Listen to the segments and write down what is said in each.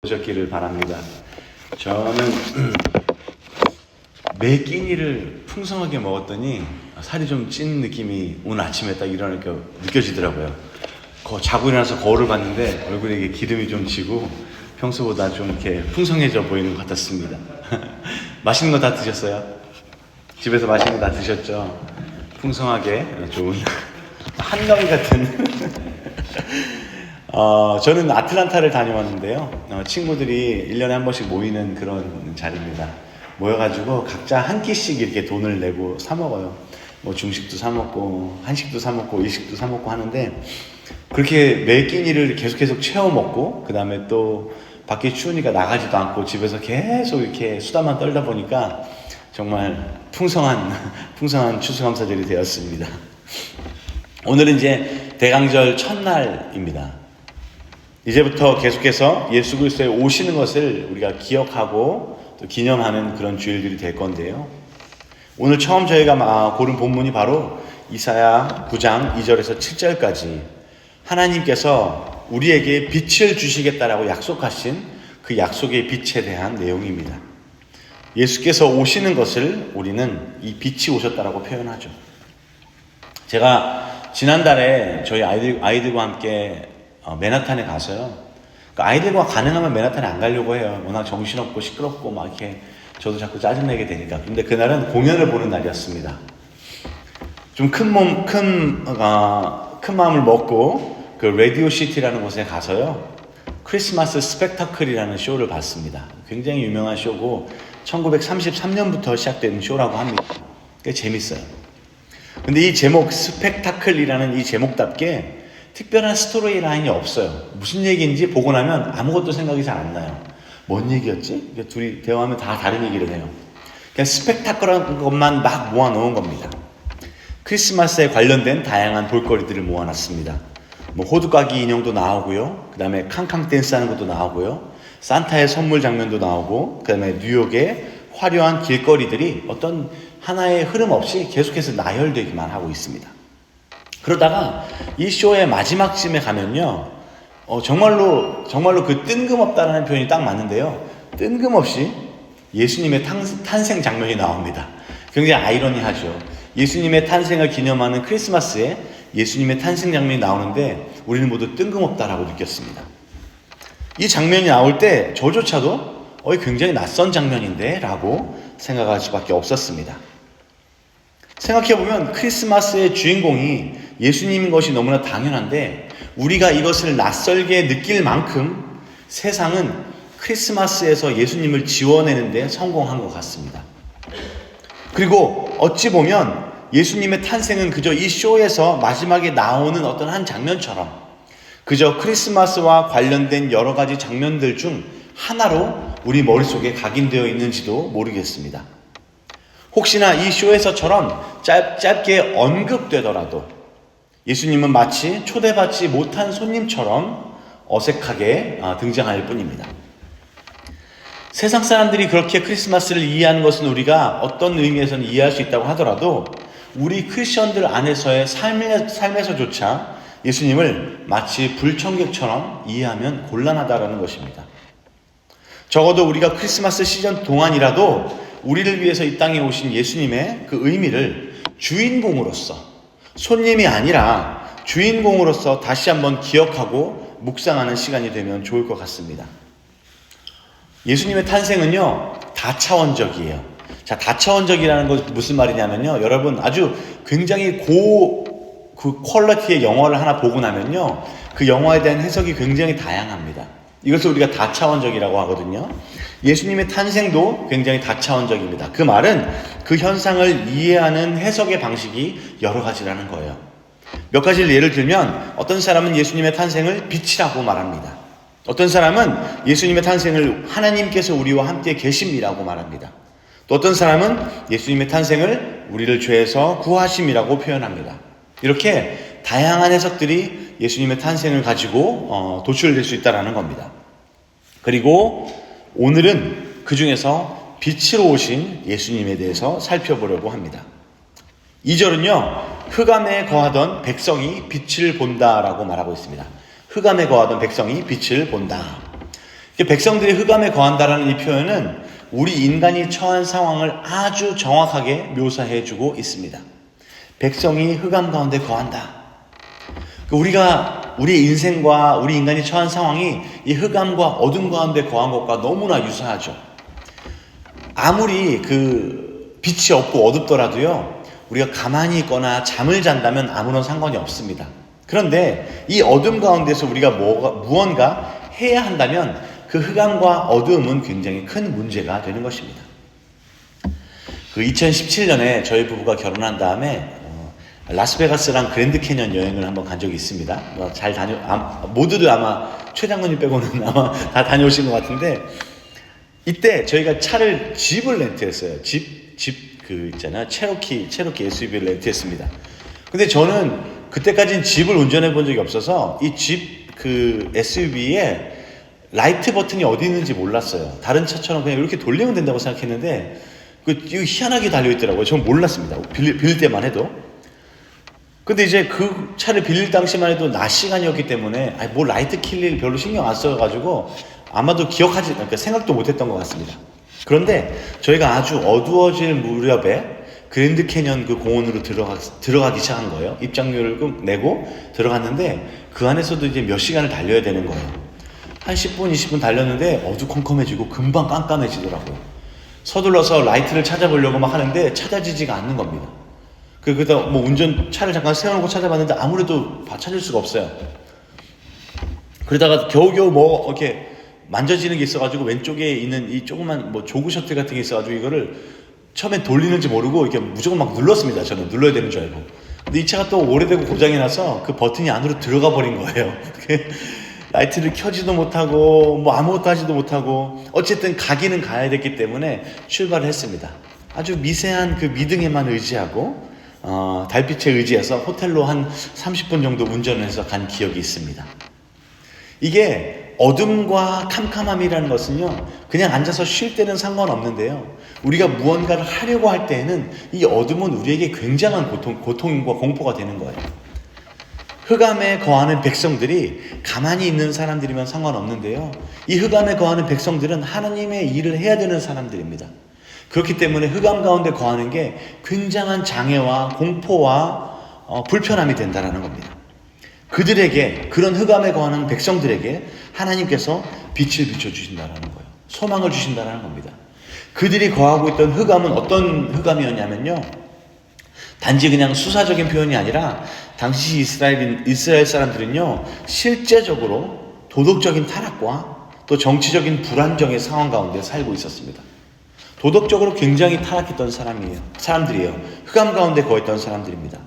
보셨기를 바랍니다. 저는 매 끼니를 풍성하게 먹었더니 살이 좀 찐 느낌이 오늘 아침에 딱 일어나니까 느껴지더라고요. 자고 일어나서 거울을 봤는데 얼굴에 이게 기름이 좀 지고 평소보다 좀 이렇게 풍성해져 보이는 것 같았습니다. 맛있는 거 다 드셨어요? 집에서 맛있는 거 다 드셨죠? 풍성하게 좋은 한가위 같은 저는 아틀란타를 다녀왔는데요. 친구들이 1년에 한 번씩 모이는 그런 자리입니다. 모여가지고 각자 한 끼씩 이렇게 돈을 내고 사 먹어요. 뭐 중식도 사 먹고 한식도 사 먹고 일식도 사 먹고 하는데, 그렇게 매 끼니를 계속 채워 먹고 그 다음에 또 밖에 추우니까 나가지도 않고 집에서 계속 이렇게 수다만 떨다 보니까 정말 풍성한 추수감사절이 되었습니다. 오늘은 이제 대강절 첫날입니다. 이제부터 계속해서 예수 그리스도의 오시는 것을 우리가 기억하고 또 기념하는 그런 주일들이 될 건데요. 오늘 처음 저희가 고른 본문이 바로 이사야 9장 2절에서 7절까지 하나님께서 우리에게 빛을 주시겠다라고 약속하신 그 약속의 빛에 대한 내용입니다. 예수께서 오시는 것을 우리는 이 빛이 오셨다라고 표현하죠. 제가 지난달에 저희 아이들과 함께 맨하탄에 가서요. 아이들과 가능하면 맨하탄에 안 가려고 해요. 워낙 정신없고 시끄럽고 막 이렇게 저도 자꾸 짜증내게 되니까. 근데 그날은 공연을 보는 날이었습니다. 좀 큰 마음을 먹고 그 라디오 시티라는 곳에 가서요. 크리스마스 스펙타클이라는 쇼를 봤습니다. 굉장히 유명한 쇼고 1933년부터 시작된 쇼라고 합니다. 꽤 재밌어요. 근데 이 제목 스펙타클이라는 이 제목답게 특별한 스토리 라인이 없어요. 무슨 얘기인지 보고 나면 아무것도 생각이 잘 안 나요. 뭔 얘기였지? 둘이 대화하면 다 다른 얘기를 해요. 그냥 스펙타클한 것만 막 모아놓은 겁니다. 크리스마스에 관련된 다양한 볼거리들을 모아놨습니다. 뭐 호두까기 인형도 나오고요. 그 다음에 캉캉 댄스하는 것도 나오고요. 산타의 선물 장면도 나오고, 그 다음에 뉴욕의 화려한 길거리들이 어떤 하나의 흐름 없이 계속해서 나열되기만 하고 있습니다. 그러다가 이 쇼의 마지막쯤에 가면요, 정말로 그 뜬금없다라는 표현이 딱 맞는데요. 뜬금없이 예수님의 탄생 장면이 나옵니다. 굉장히 아이러니하죠. 예수님의 탄생을 기념하는 크리스마스에 예수님의 탄생 장면이 나오는데 우리는 모두 뜬금없다라고 느꼈습니다. 이 장면이 나올 때 저조차도 굉장히 낯선 장면인데 라고 생각할 수밖에 없었습니다. 생각해보면 크리스마스의 주인공이 예수님인 것이 너무나 당연한데, 우리가 이것을 낯설게 느낄 만큼 세상은 크리스마스에서 예수님을 지워내는 데 성공한 것 같습니다. 그리고 어찌 보면 예수님의 탄생은 그저 이 쇼에서 마지막에 나오는 어떤 한 장면처럼 그저 크리스마스와 관련된 여러 가지 장면들 중 하나로 우리 머릿속에 각인되어 있는지도 모르겠습니다. 혹시나 이 쇼에서처럼 짧게 언급되더라도 예수님은 마치 초대받지 못한 손님처럼 어색하게 등장할 뿐입니다. 세상 사람들이 그렇게 크리스마스를 이해하는 것은 우리가 어떤 의미에서는 이해할 수 있다고 하더라도 우리 크리스천들 안에서의 삶에서조차 예수님을 마치 불청객처럼 이해하면 곤란하다라는 것입니다. 적어도 우리가 크리스마스 시즌 동안이라도 우리를 위해서 이 땅에 오신 예수님의 그 의미를 주인공으로서, 손님이 아니라 주인공으로서 다시 한번 기억하고 묵상하는 시간이 되면 좋을 것 같습니다. 예수님의 탄생은요, 다차원적이에요. 자, 다차원적이라는 건 무슨 말이냐면요, 여러분 아주 굉장히 그 퀄리티의 영화를 하나 보고 나면요, 그 영화에 대한 해석이 굉장히 다양합니다. 이것을 우리가 다차원적이라고 하거든요. 예수님의 탄생도 굉장히 다차원적입니다. 그 말은 그 현상을 이해하는 해석의 방식이 여러 가지라는 거예요. 몇 가지를 예를 들면 어떤 사람은 예수님의 탄생을 빛이라고 말합니다. 어떤 사람은 예수님의 탄생을 하나님께서 우리와 함께 계심이라고 말합니다. 또 어떤 사람은 예수님의 탄생을 우리를 죄에서 구하심이라고 표현합니다. 이렇게 다양한 해석들이 예수님의 탄생을 가지고 도출될 수 있다는 겁니다. 그리고 오늘은 그 중에서 빛으로 오신 예수님에 대해서 살펴보려고 합니다. 2절은요, 흑암에 거하던 백성이 빛을 본다라고 말하고 있습니다. 흑암에 거하던 백성이 빛을 본다. 백성들이 흑암에 거한다라는 이 표현은 우리 인간이 처한 상황을 아주 정확하게 묘사해주고 있습니다. 백성이 흑암 가운데 거한다. 우리 인생과 우리 인간이 처한 상황이 이 흑암과 어둠 가운데 거한 것과 너무나 유사하죠. 아무리 빛이 없고 어둡더라도요, 우리가 가만히 있거나 잠을 잔다면 아무런 상관이 없습니다. 그런데 이 어둠 가운데서 우리가 무언가 해야 한다면 그 흑암과 어두움은 굉장히 큰 문제가 되는 것입니다. 2017년에 저희 부부가 결혼한 다음에 라스베가스랑 그랜드 캐년 여행을 한번 간 적이 있습니다. 모두들 아마 최 장군님 빼고는 아마 다 다녀오신 것 같은데, 이때 저희가 집을 렌트했어요. 체로키 SUV를 렌트했습니다. 근데 저는 그때까지는 집을 운전해 본 적이 없어서 이 SUV에 라이트 버튼이 어디 있는지 몰랐어요. 다른 차처럼 그냥 이렇게 돌리면 된다고 생각했는데, 이거 희한하게 달려있더라고요. 저는 몰랐습니다. 빌릴 때만 해도. 근데 이제 그 차를 빌릴 당시만 해도 낮 시간이었기 때문에 라이트 킬 일 별로 신경 안 써가지고 아마도 그러니까 생각도 못했던 것 같습니다. 그런데 저희가 아주 어두워질 무렵에 그랜드 캐년 공원으로 들어가기 시작한 거예요. 입장료를 내고 들어갔는데 그 안에서도 이제 몇 시간을 달려야 되는 거예요. 한 10분, 20분 달렸는데 어두컴컴해지고 금방 깜깜해지더라고요. 서둘러서 라이트를 찾아보려고 막 하는데 찾아지지가 않는 겁니다. 그러다 차를 잠깐 세워놓고 찾아봤는데 아무래도 찾을 수가 없어요. 그러다가 겨우겨우 이렇게 만져지는 게 있어가지고 왼쪽에 있는 이 조그만 조그 셔틀 같은 게 있어가지고 이거를 처음엔 돌리는지 모르고 이렇게 무조건 막 눌렀습니다. 저는 눌러야 되는 줄 알고. 근데 이 차가 또 오래되고 고장이 나서 그 버튼이 안으로 들어가 버린 거예요. 라이트를 켜지도 못하고 아무것도 하지도 못하고 어쨌든 가기는 가야 됐기 때문에 출발을 했습니다. 아주 미세한 미등에만 의지하고 달빛에 의지해서 호텔로 한 30분 정도 운전을 해서 간 기억이 있습니다. 이게 어둠과 캄캄함이라는 것은요, 그냥 앉아서 쉴 때는 상관없는데요, 우리가 무언가를 하려고 할 때에는 이 어둠은 우리에게 굉장한 고통과 공포가 되는 거예요. 흑암에 거하는 백성들이 가만히 있는 사람들이면 상관없는데요, 이 흑암에 거하는 백성들은 하나님의 일을 해야 되는 사람들입니다. 그렇기 때문에 흑암 가운데 거하는 게 굉장한 장애와 공포와 불편함이 된다는 겁니다. 그런 흑암에 거하는 백성들에게 하나님께서 빛을 비춰주신다는 거예요. 소망을 주신다는 겁니다. 그들이 거하고 있던 흑암은 어떤 흑암이었냐면요, 단지 그냥 수사적인 표현이 아니라 당시 이스라엘 사람들은요, 실제적으로 도덕적인 타락과 또 정치적인 불안정의 상황 가운데 살고 있었습니다. 도덕적으로 굉장히 타락했던 사람들이에요. 흑암 가운데 거했던 사람들입니다.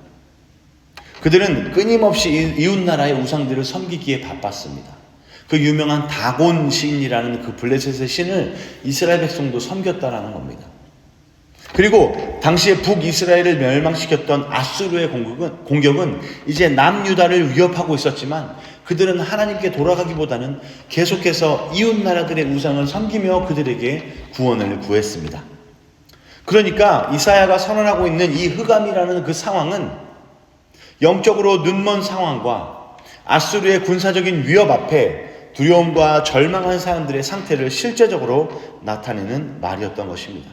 그들은 끊임없이 이웃나라의 우상들을 섬기기에 바빴습니다. 그 유명한 다곤 신이라는 블레셋의 신을 이스라엘 백성도 섬겼다라는 겁니다. 그리고 당시에 북이스라엘을 멸망시켰던 아수르의 공격은 이제 남유다를 위협하고 있었지만 그들은 하나님께 돌아가기보다는 계속해서 이웃나라들의 우상을 섬기며 그들에게 구원을 구했습니다. 그러니까 이사야가 선언하고 있는 이 흑암이라는 그 상황은 영적으로 눈먼 상황과 아수르의 군사적인 위협 앞에 두려움과 절망한 사람들의 상태를 실제적으로 나타내는 말이었던 것입니다.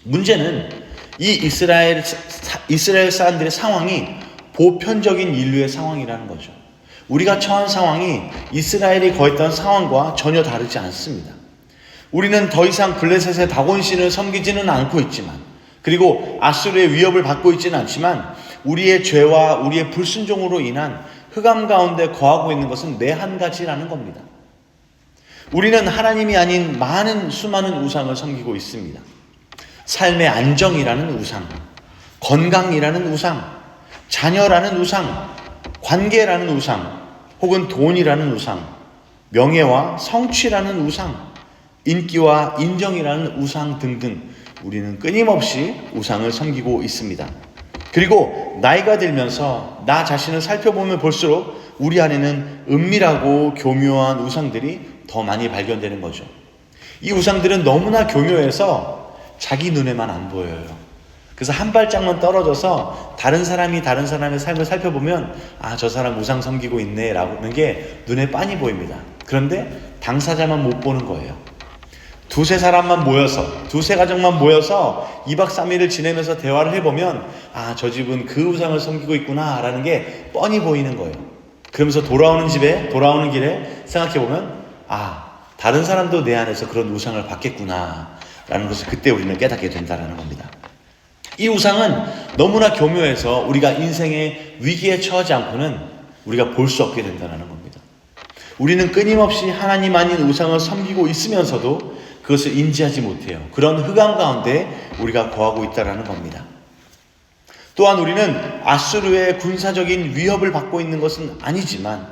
문제는 이 이스라엘 사람들의 상황이 보편적인 인류의 상황이라는 거죠. 우리가 처한 상황이 이스라엘이 거했던 상황과 전혀 다르지 않습니다. 우리는 더 이상 블레셋의 다곤신을 섬기지는 않고 있지만, 그리고 아수르의 위협을 받고 있지는 않지만, 우리의 죄와 우리의 불순종으로 인한 흑암 가운데 거하고 있는 것은 한 가지라는 겁니다. 우리는 하나님이 아닌 수많은 우상을 섬기고 있습니다. 삶의 안정이라는 우상, 건강이라는 우상, 자녀라는 우상, 관계라는 우상, 혹은 돈이라는 우상, 명예와 성취라는 우상, 인기와 인정이라는 우상 등등 우리는 끊임없이 우상을 섬기고 있습니다. 그리고 나이가 들면서 나 자신을 살펴보면 볼수록 우리 안에는 은밀하고 교묘한 우상들이 더 많이 발견되는 거죠. 이 우상들은 너무나 교묘해서 자기 눈에만 안 보여요. 그래서 한 발짝만 떨어져서 다른 사람의 삶을 살펴보면 저 사람 우상 섬기고 있네 라는 게 눈에 빤히 보입니다. 그런데 당사자만 못 보는 거예요. 두세 사람만 모여서, 두세 가정만 모여서 2박 3일을 지내면서 대화를 해보면 저 집은 그 우상을 섬기고 있구나 라는 게 뻔히 보이는 거예요. 그러면서 돌아오는 길에 생각해보면 다른 사람도 내 안에서 그런 우상을 받겠구나 라는 것을 그때 우리는 깨닫게 된다는 겁니다. 이 우상은 너무나 교묘해서 우리가 인생의 위기에 처하지 않고는 우리가 볼 수 없게 된다는 겁니다. 우리는 끊임없이 하나님 아닌 우상을 섬기고 있으면서도 그것을 인지하지 못해요. 그런 흑암 가운데 우리가 거하고 있다는 겁니다. 또한 우리는 아수르의 군사적인 위협을 받고 있는 것은 아니지만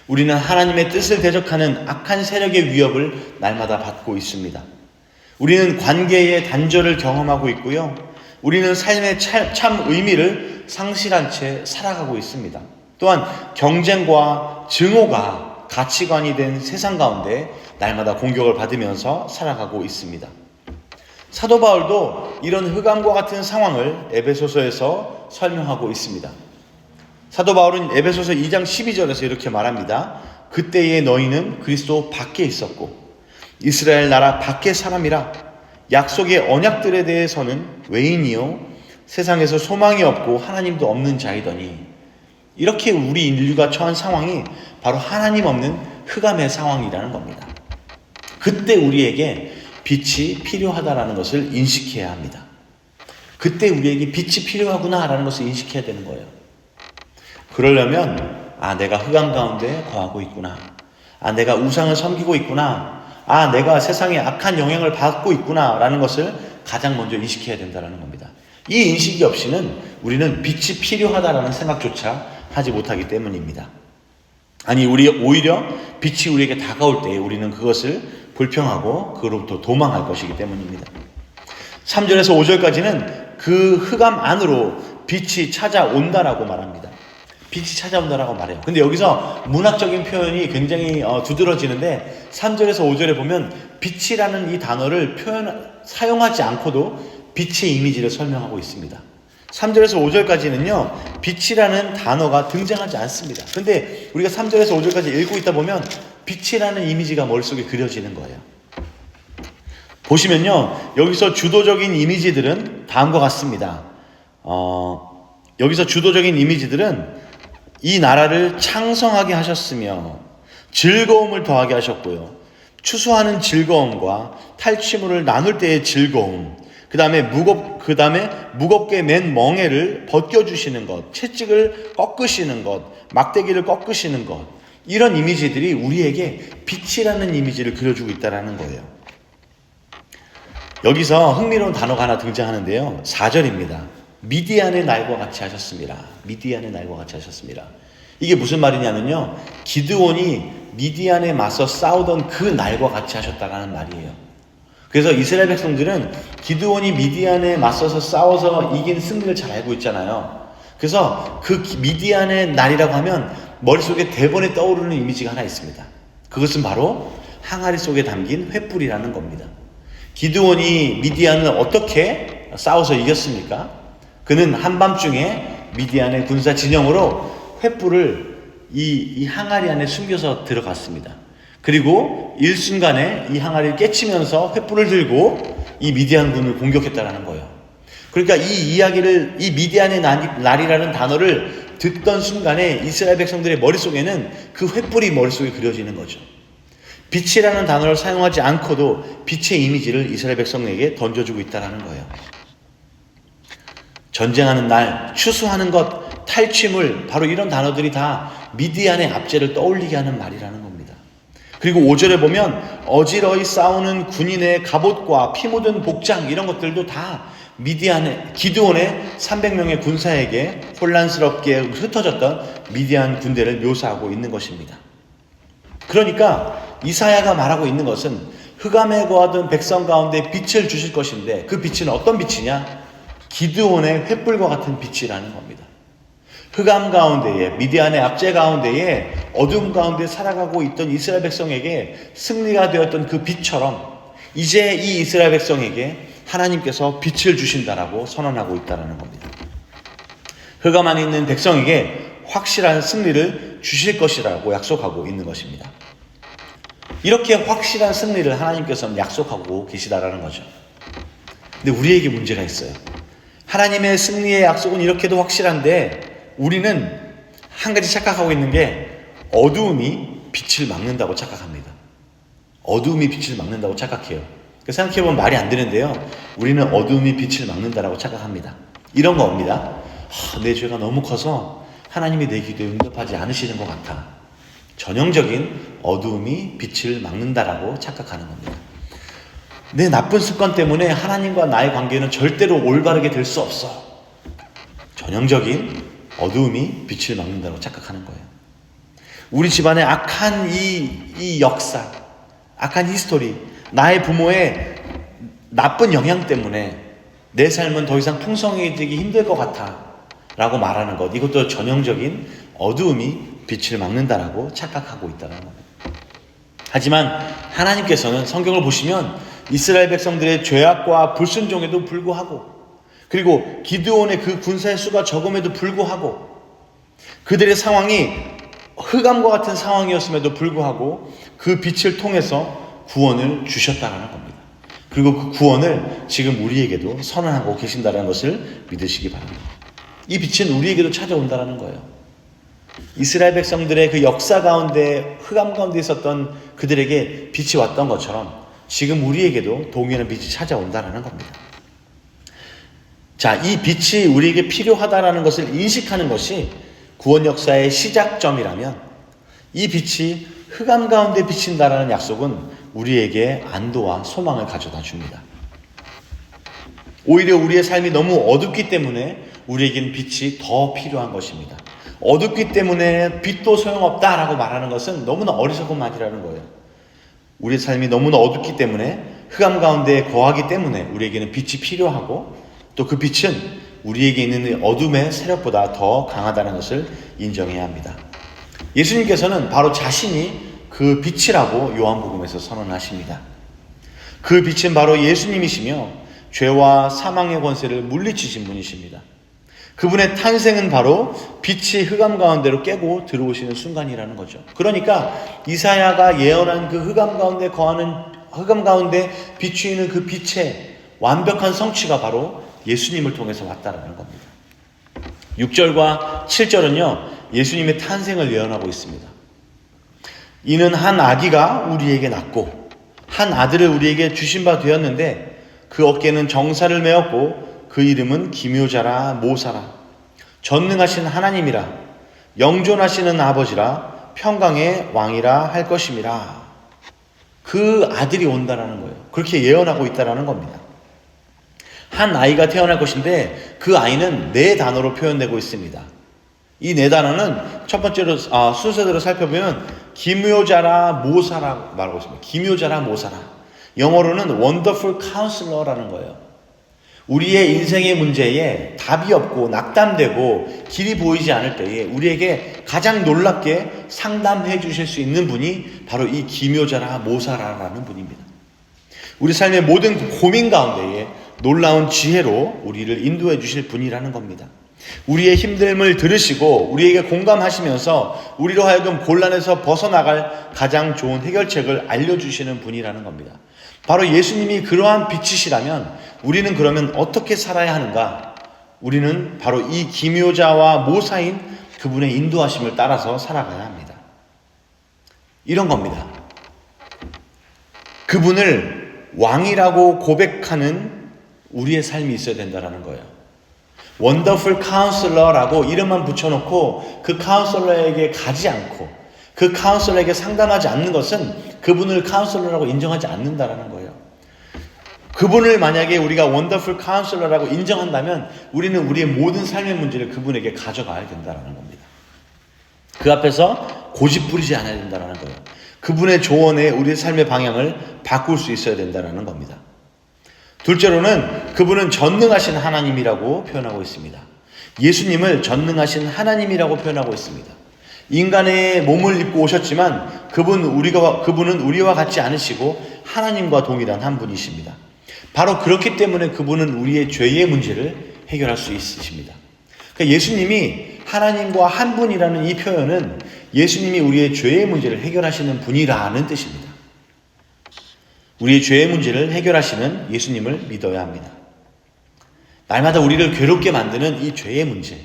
우리는 하나님의 뜻을 대적하는 악한 세력의 위협을 날마다 받고 있습니다. 우리는 관계의 단절을 경험하고 있고요. 우리는 삶의 참 의미를 상실한 채 살아가고 있습니다. 또한 경쟁과 증오가 가치관이 된 세상 가운데 날마다 공격을 받으면서 살아가고 있습니다. 사도 바울도 이런 흑암과 같은 상황을 에베소서에서 설명하고 있습니다. 사도 바울은 에베소서 2장 12절에서 이렇게 말합니다. 그때에 너희는 그리스도 밖에 있었고 이스라엘 나라 밖의 사람이라 약속의 언약들에 대해서는 외인이요 세상에서 소망이 없고 하나님도 없는 자이더니 이렇게 우리 인류가 처한 상황이 바로 하나님 없는 흑암의 상황이라는 겁니다. 그때 우리에게 빛이 필요하다라는 것을 인식해야 합니다. 그때 우리에게 빛이 필요하구나라는 것을 인식해야 되는 거예요. 그러려면 내가 흑암 가운데 거하고 있구나. 내가 우상을 섬기고 있구나. 내가 세상에 악한 영향을 받고 있구나 라는 것을 가장 먼저 인식해야 된다는 겁니다. 이 인식이 없이는 우리는 빛이 필요하다라는 생각조차 하지 못하기 때문입니다. 우리 오히려 빛이 우리에게 다가올 때 우리는 그것을 불평하고 그로부터 도망할 것이기 때문입니다. 3절에서 5절까지는 그 흑암 안으로 빛이 찾아온다라고 말합니다. 빛이 찾아온다라고 말해요. 근데 여기서 문학적인 표현이 굉장히 두드러지는데 3절에서 5절에 보면 빛이라는 이 단어를 사용하지 않고도 빛의 이미지를 설명하고 있습니다. 3절에서 5절까지는요 빛이라는 단어가 등장하지 않습니다. 근데 우리가 3절에서 5절까지 읽고 있다 보면 빛이라는 이미지가 머릿속에 그려지는 거예요. 보시면요 여기서 주도적인 이미지들은 다음과 같습니다. 여기서 주도적인 이미지들은 이 나라를 창성하게 하셨으며 즐거움을 더하게 하셨고요. 추수하는 즐거움과 탈취물을 나눌 때의 즐거움, 그 다음에 무겁게 맨 멍에를 벗겨주시는 것, 채찍을 꺾으시는 것, 막대기를 꺾으시는 것, 이런 이미지들이 우리에게 빛이라는 이미지를 그려주고 있다는 거예요. 여기서 흥미로운 단어가 하나 등장하는데요. 4절입니다. 미디안의 날과 같이 하셨습니다. 미디안의 날과 같이 하셨습니다. 이게 무슨 말이냐면요. 기드온이 미디안에 맞서 싸우던 그 날과 같이 하셨다는 말이에요. 그래서 이스라엘 백성들은 기드온이 미디안에 맞서서 싸워서 이긴 승리를 잘 알고 있잖아요. 그래서 그 미디안의 날이라고 하면 머릿속에 대번에 떠오르는 이미지가 하나 있습니다. 그것은 바로 항아리 속에 담긴 횃불이라는 겁니다. 기드온이 미디안을 어떻게 싸워서 이겼습니까? 그는 한밤중에 미디안의 군사 진영으로 횃불을 이 항아리 안에 숨겨서 들어갔습니다. 그리고 일순간에 이 항아리를 깨치면서 횃불을 들고 이 미디안 군을 공격했다라는 거예요. 그러니까 이 이야기를, 이 미디안의 날이라는 단어를 듣던 순간에 이스라엘 백성들의 머릿속에는 그 횃불이 머릿속에 그려지는 거죠. 빛이라는 단어를 사용하지 않고도 빛의 이미지를 이스라엘 백성에게 던져주고 있다는 거예요. 전쟁하는 날, 추수하는 것, 탈취물, 바로 이런 단어들이 다 미디안의 압제를 떠올리게 하는 말이라는 겁니다. 그리고 5절에 보면 어지러이 싸우는 군인의 갑옷과 피 묻은 복장, 이런 것들도 다 미디안의 기드온의 300명의 군사에게 혼란스럽게 흩어졌던 미디안 군대를 묘사하고 있는 것입니다. 그러니까 이사야가 말하고 있는 것은 흑암에 거하던 백성 가운데 빛을 주실 것인데 그 빛은 어떤 빛이냐? 기드온의 횃불과 같은 빛이라는 겁니다. 흑암 가운데에, 미디안의 압제 가운데에, 어둠 가운데 살아가고 있던 이스라엘 백성에게 승리가 되었던 그 빛처럼 이제 이 이스라엘 백성에게 하나님께서 빛을 주신다라고 선언하고 있다는 겁니다. 흑암 안에 있는 백성에게 확실한 승리를 주실 것이라고 약속하고 있는 것입니다. 이렇게 확실한 승리를 하나님께서는 약속하고 계시다라는 거죠. 근데 우리에게 문제가 있어요. 하나님의 승리의 약속은 이렇게도 확실한데 우리는 한 가지 착각하고 있는 게 어두움이 빛을 막는다고 착각합니다. 어두움이 빛을 막는다고 착각해요. 생각해보면 말이 안 되는데요. 우리는 어두움이 빛을 막는다라고 착각합니다. 이런 겁니다. 내 죄가 너무 커서 하나님이 내 기도에 응답하지 않으시는 것 같아. 전형적인 어두움이 빛을 막는다라고 착각하는 겁니다. 내 나쁜 습관 때문에 하나님과 나의 관계는 절대로 올바르게 될 수 없어. 전형적인 어두움이 빛을 막는다고 착각하는 거예요. 우리 집안의 악한 이 역사, 악한 히스토리, 나의 부모의 나쁜 영향 때문에 내 삶은 더 이상 풍성해지기 힘들 것 같아 라고 말하는 것, 이것도 전형적인 어두움이 빛을 막는다라고 착각하고 있다는 겁니다. 하지만 하나님께서는 성경을 보시면 이스라엘 백성들의 죄악과 불순종에도 불구하고, 그리고 기드온의 그 군사의 수가 적음에도 불구하고, 그들의 상황이 흑암과 같은 상황이었음에도 불구하고 그 빛을 통해서 구원을 주셨다는 겁니다. 그리고 그 구원을 지금 우리에게도 선언하고 계신다는 것을 믿으시기 바랍니다. 이 빛은 우리에게도 찾아온다는 거예요. 이스라엘 백성들의 그 역사 가운데, 흑암 가운데 있었던 그들에게 빛이 왔던 것처럼 지금 우리에게도 동일한 빛이 찾아온다는 겁니다. 자, 이 빛이 우리에게 필요하다는 것을 인식하는 것이 구원 역사의 시작점이라면, 이 빛이 흑암 가운데 비친다라는 약속은 우리에게 안도와 소망을 가져다 줍니다. 오히려 우리의 삶이 너무 어둡기 때문에 우리에겐 빛이 더 필요한 것입니다. 어둡기 때문에 빛도 소용없다라고 말하는 것은 너무나 어리석은 말이라는 거예요. 우리의 삶이 너무나 어둡기 때문에, 흑암 가운데 거하기 때문에 우리에게는 빛이 필요하고, 또 그 빛은 우리에게 있는 어둠의 세력보다 더 강하다는 것을 인정해야 합니다. 예수님께서는 바로 자신이 그 빛이라고 요한복음에서 선언하십니다. 그 빛은 바로 예수님이시며 죄와 사망의 권세를 물리치신 분이십니다. 그분의 탄생은 바로 빛이 흑암 가운데로 깨고 들어오시는 순간이라는 거죠. 그러니까 이사야가 예언한 그 흑암 가운데 비추이는 그 빛의 완벽한 성취가 바로 예수님을 통해서 왔다는 겁니다. 6절과 7절은요, 예수님의 탄생을 예언하고 있습니다. 이는 한 아기가 우리에게 낳고 한 아들을 우리에게 주신 바 되었는데 그 어깨는 정사를 메었고 그 이름은 기묘자라 모사라, 전능하신 하나님이라, 영존하시는 아버지라, 평강의 왕이라 할 것임이라. 그 아들이 온다라는 거예요. 그렇게 예언하고 있다라는 겁니다. 한 아이가 태어날 것인데 그 아이는 4단어로 표현되고 있습니다. 이 4단어는 첫 번째로 순서대로 살펴보면 기묘자라 모사라고 말하고 있습니다. 기묘자라 모사라. 영어로는 Wonderful Counselor라는 거예요. 우리의 인생의 문제에 답이 없고 낙담되고 길이 보이지 않을 때에 우리에게 가장 놀랍게 상담해 주실 수 있는 분이 바로 이 기묘자라 모사라라는 분입니다. 우리 삶의 모든 고민 가운데에 놀라운 지혜로 우리를 인도해 주실 분이라는 겁니다. 우리의 힘듦을 들으시고 우리에게 공감하시면서 우리로 하여금 곤란에서 벗어나갈 가장 좋은 해결책을 알려주시는 분이라는 겁니다. 바로 예수님이 그러한 빛이시라면 우리는 그러면 어떻게 살아야 하는가? 우리는 바로 이 기묘자와 모사인 그분의 인도하심을 따라서 살아가야 합니다. 이런 겁니다. 그분을 왕이라고 고백하는 우리의 삶이 있어야 된다는 거예요. 원더풀 카운슬러라고 이름만 붙여놓고 그 카운슬러에게 가지 않고 그 카운슬러에게 상담하지 않는 것은 그분을 카운슬러라고 인정하지 않는다는 거예요. 그분을 만약에 우리가 원더풀 카운슬러라고 인정한다면 우리는 우리의 모든 삶의 문제를 그분에게 가져가야 된다는 겁니다. 그 앞에서 고집 부리지 않아야 된다는 거예요. 그분의 조언에 우리의 삶의 방향을 바꿀 수 있어야 된다는 겁니다. 둘째로는 그분은 전능하신 하나님이라고 표현하고 있습니다. 예수님을 전능하신 하나님이라고 표현하고 있습니다. 인간의 몸을 입고 오셨지만 그분은 우리와 같지 않으시고 하나님과 동일한 한 분이십니다. 바로 그렇기 때문에 그분은 우리의 죄의 문제를 해결할 수 있으십니다. 그러니까 예수님이 하나님과 한 분이라는 이 표현은 예수님이 우리의 죄의 문제를 해결하시는 분이라는 뜻입니다. 우리의 죄의 문제를 해결하시는 예수님을 믿어야 합니다. 날마다 우리를 괴롭게 만드는 이 죄의 문제,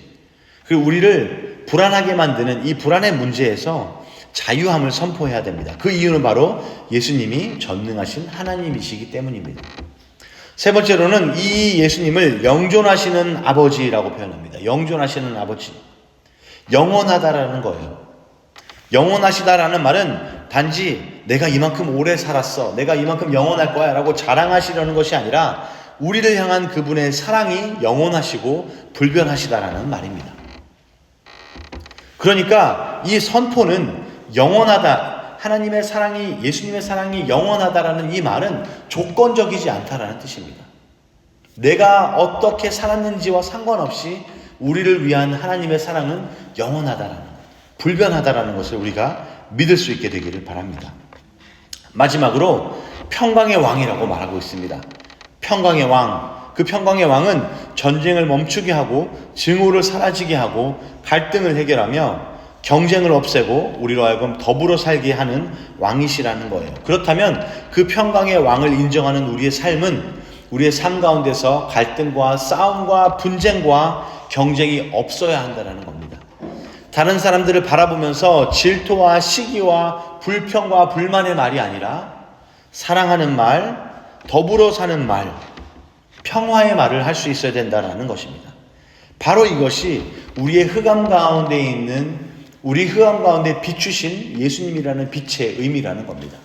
그리고 우리를 불안하게 만드는 이 불안의 문제에서 자유함을 선포해야 됩니다. 그 이유는 바로 예수님이 전능하신 하나님이시기 때문입니다. 세 번째로는 이 예수님을 영존하시는 아버지라고 표현합니다. 영존하시는 아버지. 영원하다라는 거예요. 영원하시다라는 말은 단지 내가 이만큼 오래 살았어, 내가 이만큼 영원할 거야 라고 자랑하시려는 것이 아니라 우리를 향한 그분의 사랑이 영원하시고 불변하시다라는 말입니다. 그러니까 이 선포는 영원하다, 하나님의 사랑이, 예수님의 사랑이 영원하다라는 이 말은 조건적이지 않다라는 뜻입니다. 내가 어떻게 살았는지와 상관없이 우리를 위한 하나님의 사랑은 영원하다라는, 불변하다라는 것을 우리가 믿을 수 있게 되기를 바랍니다. 마지막으로 평강의 왕이라고 말하고 있습니다. 평강의 왕, 그 평강의 왕은 전쟁을 멈추게 하고 증오를 사라지게 하고 갈등을 해결하며 경쟁을 없애고 우리로 하여금 더불어 살게 하는 왕이시라는 거예요. 그렇다면 그 평강의 왕을 인정하는 우리의 삶은 우리의 삶 가운데서 갈등과 싸움과 분쟁과 경쟁이 없어야 한다는 겁니다. 다른 사람들을 바라보면서 질투와 시기와 불평과 불만의 말이 아니라 사랑하는 말, 더불어 사는 말, 평화의 말을 할 수 있어야 된다는 것입니다. 바로 이것이 우리의 흑암 가운데 있는, 우리 흑암 가운데 비추신 예수님이라는 빛의 의미라는 겁니다.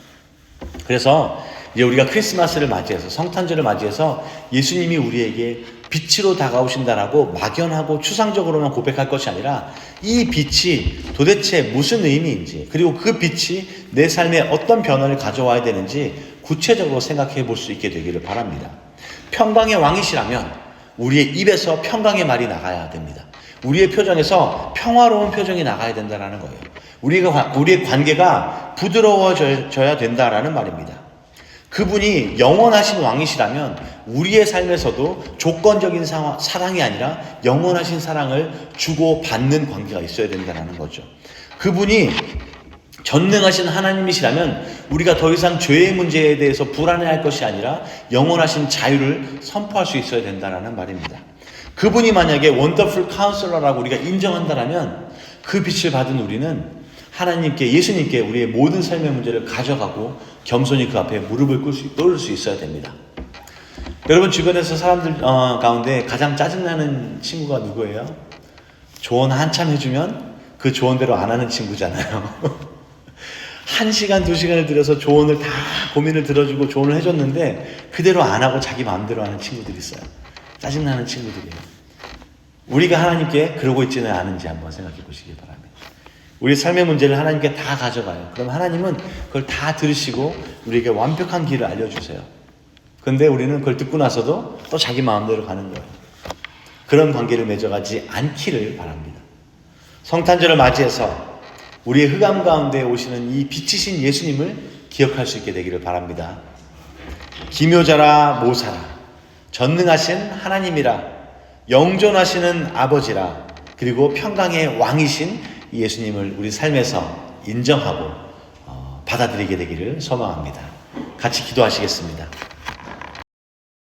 그래서 이제 우리가 크리스마스를 맞이해서, 성탄절을 맞이해서 예수님이 우리에게 빛으로 다가오신다라고 막연하고 추상적으로만 고백할 것이 아니라 이 빛이 도대체 무슨 의미인지, 그리고 그 빛이 내 삶에 어떤 변화를 가져와야 되는지 구체적으로 생각해 볼 수 있게 되기를 바랍니다. 평강의 왕이시라면 우리의 입에서 평강의 말이 나가야 됩니다. 우리의 표정에서 평화로운 표정이 나가야 된다는 거예요. 우리의 관계가 부드러워져야 된다라는 말입니다. 그분이 영원하신 왕이시라면 우리의 삶에서도 조건적인 사랑이 아니라 영원하신 사랑을 주고 받는 관계가 있어야 된다는 거죠. 그분이 전능하신 하나님이시라면 우리가 더 이상 죄의 문제에 대해서 불안해할 것이 아니라 영원하신 자유를 선포할 수 있어야 된다는 말입니다. 그분이 만약에 원더풀 카운슬러라고 우리가 인정한다면 그 빛을 받은 우리는 하나님께, 예수님께 우리의 모든 삶의 문제를 가져가고 겸손히 그 앞에 무릎을 꿇을 수 있어야 됩니다. 여러분 주변에서 사람들 가운데 가장 짜증나는 친구가 누구예요? 조언 한참 해주면 그 조언대로 안 하는 친구잖아요. 1시간, 2시간을 들여서 조언을 다 고민을 들어주고 조언을 해줬는데 그대로 안 하고 자기 마음대로 하는 친구들이 있어요. 짜증나는 친구들이에요. 우리가 하나님께 그러고 있지는 않은지 한번 생각해 보시기 바랍니다. 우리 삶의 문제를 하나님께 다 가져가요. 그럼 하나님은 그걸 다 들으시고 우리에게 완벽한 길을 알려주세요. 근데 우리는 그걸 듣고 나서도 또 자기 마음대로 가는 거예요. 그런 관계를 맺어가지 않기를 바랍니다. 성탄절을 맞이해서 우리의 흑암 가운데 오시는 이 빛이신 예수님을 기억할 수 있게 되기를 바랍니다. 기묘자라 모사라, 전능하신 하나님이라, 영존하시는 아버지라, 그리고 평강의 왕이신 예수님을 우리 삶에서 인정하고 받아들이게 되기를 소망합니다. 같이 기도하시겠습니다.